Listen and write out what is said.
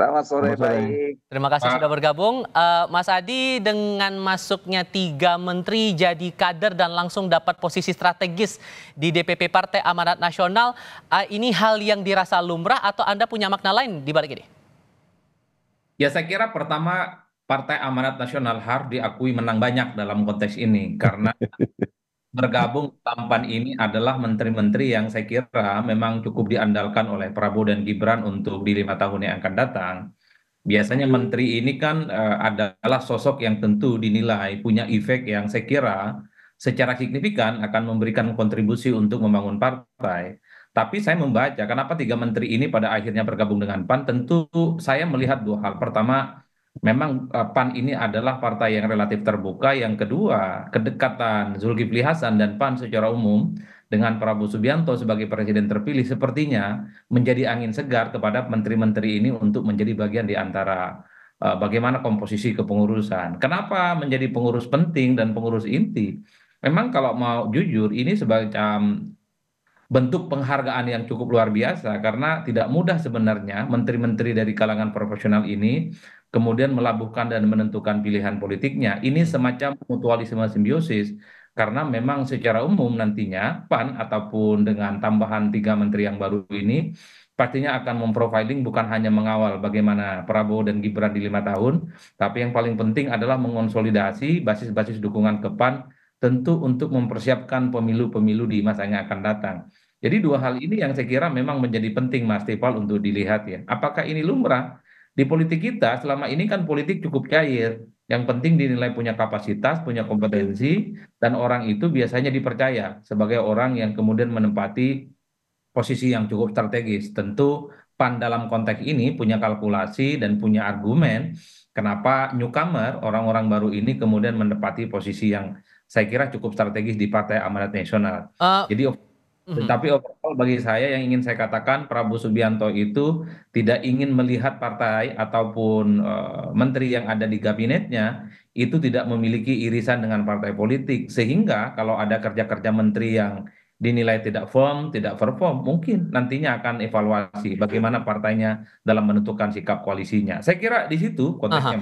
Selamat sore, Selamat sore. baik. Terima kasih sudah Pak. bergabung. Mas Adi, dengan masuknya 3 menteri jadi kader dan langsung dapat posisi strategis di DPP Partai Amanat Nasional, ini hal yang dirasa lumrah atau Anda punya makna lain di balik ini? Ya saya kira pertama Partai Amanat Nasional harus diakui menang banyak dalam konteks ini karena bergabung tampan ini adalah menteri-menteri yang saya kira memang cukup diandalkan oleh Prabowo dan Gibran untuk di 5 tahun yang akan datang. Biasanya menteri ini kan adalah sosok yang tentu dinilai punya efek yang saya kira secara signifikan akan memberikan kontribusi untuk membangun partai. Tapi saya membaca kenapa 3 menteri ini pada akhirnya bergabung dengan PAN, tentu saya melihat dua hal. Pertama, memang PAN ini adalah partai yang relatif terbuka. Yang kedua, kedekatan Zulkifli Hasan dan PAN secara umum dengan Prabowo Subianto sebagai presiden terpilih sepertinya menjadi angin segar kepada menteri-menteri ini untuk menjadi bagian di antara bagaimana komposisi kepengurusan. Kenapa menjadi pengurus penting dan pengurus inti? Memang kalau mau jujur, ini sebagai bentuk penghargaan yang cukup luar biasa karena tidak mudah sebenarnya menteri-menteri dari kalangan profesional ini kemudian melabuhkan dan menentukan pilihan politiknya. Ini semacam mutualisme simbiosis karena memang secara umum nantinya PAN ataupun dengan tambahan 3 menteri yang baru ini pastinya akan memprofiling bukan hanya mengawal bagaimana Prabowo dan Gibran di 5 tahun, tapi yang paling penting adalah mengonsolidasi basis-basis dukungan ke PAN tentu untuk mempersiapkan pemilu-pemilu di masa yang akan datang. Jadi dua hal ini yang saya kira memang menjadi penting Mas Tifal untuk dilihat ya. Apakah ini lumrah? Di politik kita selama ini kan politik cukup cair. Yang penting dinilai punya kapasitas, punya kompetensi, dan orang itu biasanya dipercaya sebagai orang yang kemudian menempati posisi yang cukup strategis. Tentu PAN dalam konteks ini punya kalkulasi dan punya argumen kenapa newcomer, orang-orang baru ini kemudian menempati posisi yang saya kira cukup strategis di Partai Amanat Nasional. Eh, Jadi mhm. tetapi overall bagi saya yang ingin saya katakan Prabowo Subianto itu tidak ingin melihat partai ataupun menteri yang ada di kabinetnya itu tidak memiliki irisan dengan partai politik sehingga kalau ada kerja-kerja menteri yang dinilai tidak firm, tidak perform, mungkin nantinya akan evaluasi bagaimana partainya dalam menentukan sikap koalisinya. Saya kira di situ konteksnya Aha. Mas.